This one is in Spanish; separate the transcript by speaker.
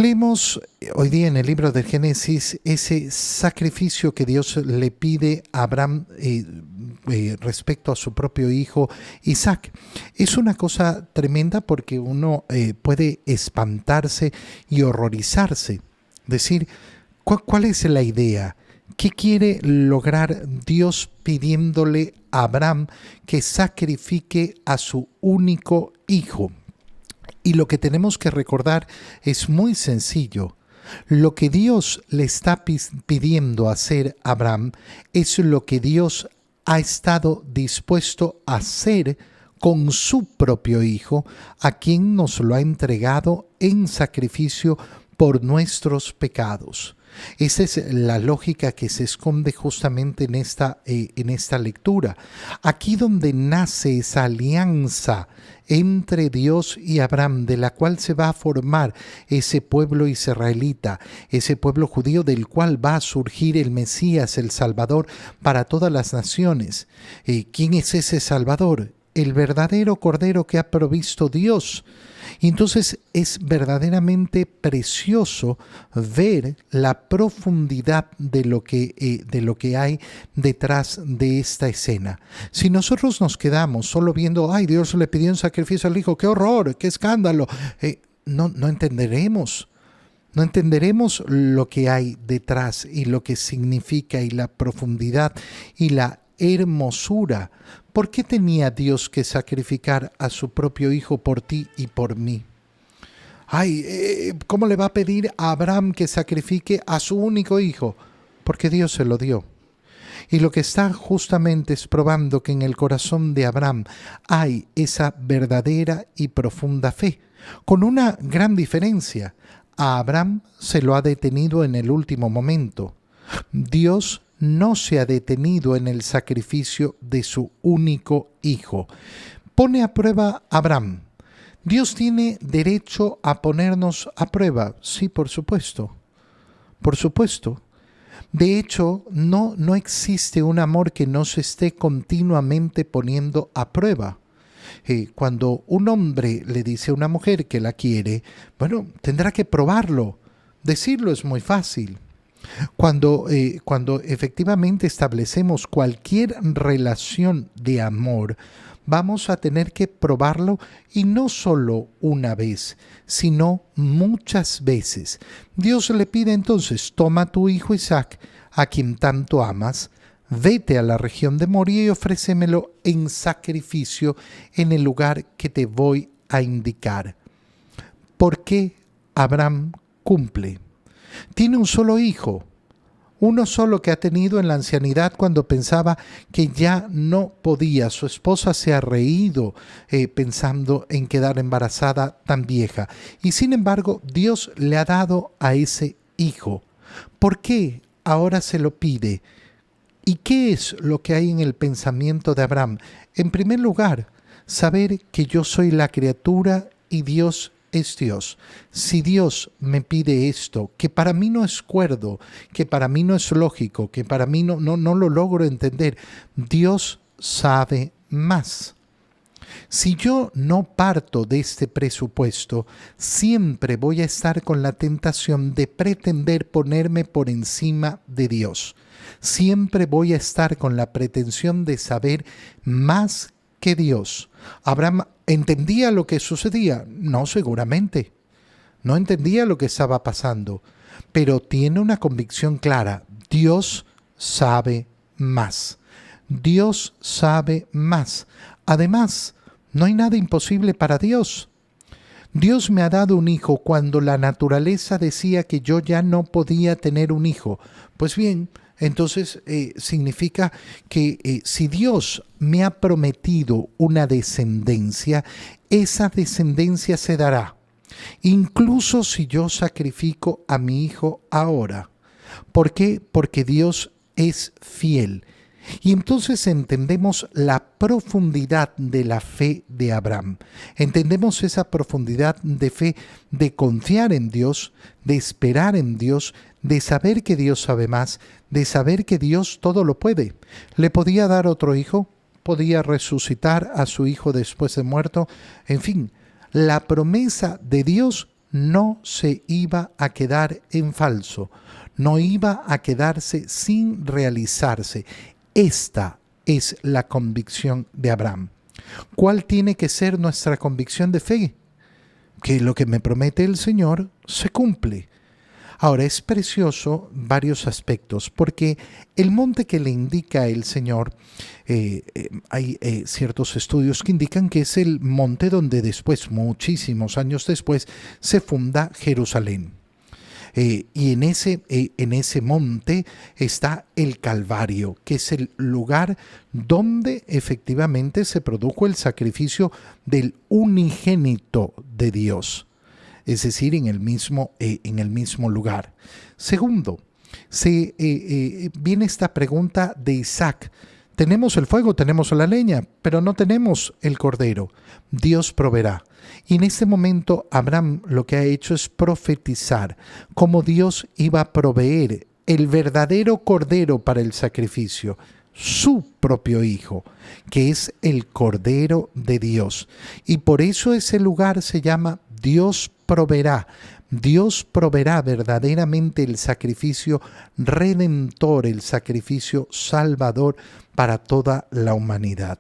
Speaker 1: Leemos hoy día en el libro del Génesis ese sacrificio que Dios le pide a Abraham respecto a su propio hijo Isaac. Es una cosa tremenda porque uno puede espantarse y horrorizarse. Decir, ¿cuál es la idea? ¿Qué quiere lograr Dios pidiéndole a Abraham que sacrifique a su único hijo? Y lo que tenemos que recordar es muy sencillo. Lo que Dios le está pidiendo hacer a Abraham es lo que Dios ha estado dispuesto a hacer con su propio hijo, a quien nos lo ha entregado en sacrificio por nuestros pecados. Esa es la lógica que se esconde justamente en esta lectura. Aquí donde nace esa alianza entre Dios y Abraham, de la cual se va a formar ese pueblo israelita, ese pueblo judío del cual va a surgir el Mesías, el Salvador para todas las naciones. ¿Quién es ese Salvador? El verdadero Cordero que ha provisto Dios. Y entonces es verdaderamente precioso ver la profundidad de lo que hay detrás de esta escena. Si nosotros nos quedamos solo viendo, ay, Dios le pidió un sacrificio al hijo, qué horror, qué escándalo, no entenderemos. No entenderemos lo que hay detrás y lo que significa y la profundidad y la hermosura. ¿Por qué tenía Dios que sacrificar a su propio hijo por ti y por mí? Ay, ¿cómo le va a pedir a Abraham que sacrifique a su único hijo? Porque Dios se lo dio. Y lo que está justamente es probando que en el corazón de Abraham hay esa verdadera y profunda fe, con una gran diferencia. A Abraham se lo ha detenido en el último momento. Dios no se ha detenido en el sacrificio de su único hijo. Pone a prueba a Abraham. ¿Dios tiene derecho a ponernos a prueba? Sí, por supuesto. Por supuesto. De hecho, no existe un amor que no se esté continuamente poniendo a prueba. Cuando un hombre le dice a una mujer que la quiere, bueno, tendrá que probarlo. Decirlo es muy fácil. Cuando efectivamente establecemos cualquier relación de amor, vamos a tener que probarlo, y no solo una vez, sino muchas veces. Dios le pide entonces, toma a tu hijo Isaac, a quien tanto amas, vete a la región de Moría y ofrécemelo en sacrificio en el lugar que te voy a indicar. ¿Por qué Abraham cumple? Tiene un solo hijo, uno solo que ha tenido en la ancianidad cuando pensaba que ya no podía. Su esposa se ha reído pensando en quedar embarazada tan vieja. Y sin embargo, Dios le ha dado a ese hijo. ¿Por qué ahora se lo pide? ¿Y qué es lo que hay en el pensamiento de Abraham? En primer lugar, saber que yo soy la criatura y Dios es Dios. Si Dios me pide esto, que para mí no es cuerdo, que para mí no es lógico, que para mí no lo logro entender, Dios sabe más. Si yo no parto de este presupuesto, siempre voy a estar con la tentación de pretender ponerme por encima de Dios. Siempre voy a estar con la pretensión de saber más que Dios. Abraham ¿entendía lo que sucedía? No, seguramente. No entendía lo que estaba pasando, pero tiene una convicción clara. Dios sabe más. Dios sabe más. Además, no hay nada imposible para Dios. Dios me ha dado un hijo cuando la naturaleza decía que yo ya no podía tener un hijo. Pues bien, entonces significa que si Dios me ha prometido una descendencia, esa descendencia se dará. Incluso si yo sacrifico a mi hijo ahora. ¿Por qué? Porque Dios es fiel. Y entonces entendemos la profundidad de la fe de Abraham. Entendemos esa profundidad de fe, de confiar en Dios, de esperar en Dios, de saber que Dios sabe más, de saber que Dios todo lo puede. ¿Le podía dar otro hijo? ¿Podía resucitar a su hijo después de muerto? En fin, la promesa de Dios no se iba a quedar en falso, no iba a quedarse sin realizarse. Esta es la convicción de Abraham. ¿Cuál tiene que ser nuestra convicción de fe? Que lo que me promete el Señor se cumple. Ahora, es precioso varios aspectos, porque el monte que le indica el Señor, hay ciertos estudios que indican que es el monte donde después, muchísimos años después, se funda Jerusalén. Y en ese monte está el Calvario, que es el lugar donde efectivamente se produjo el sacrificio del unigénito de Dios, es decir, en el mismo lugar. Segundo, viene esta pregunta de Isaac. Tenemos el fuego, tenemos la leña, pero no tenemos el cordero. Dios proveerá. Y en este momento Abraham lo que ha hecho es profetizar cómo Dios iba a proveer el verdadero cordero para el sacrificio, su propio hijo, que es el Cordero de Dios. Y por eso ese lugar se llama Dios proveerá. Dios proveerá verdaderamente el sacrificio redentor, el sacrificio salvador para toda la humanidad.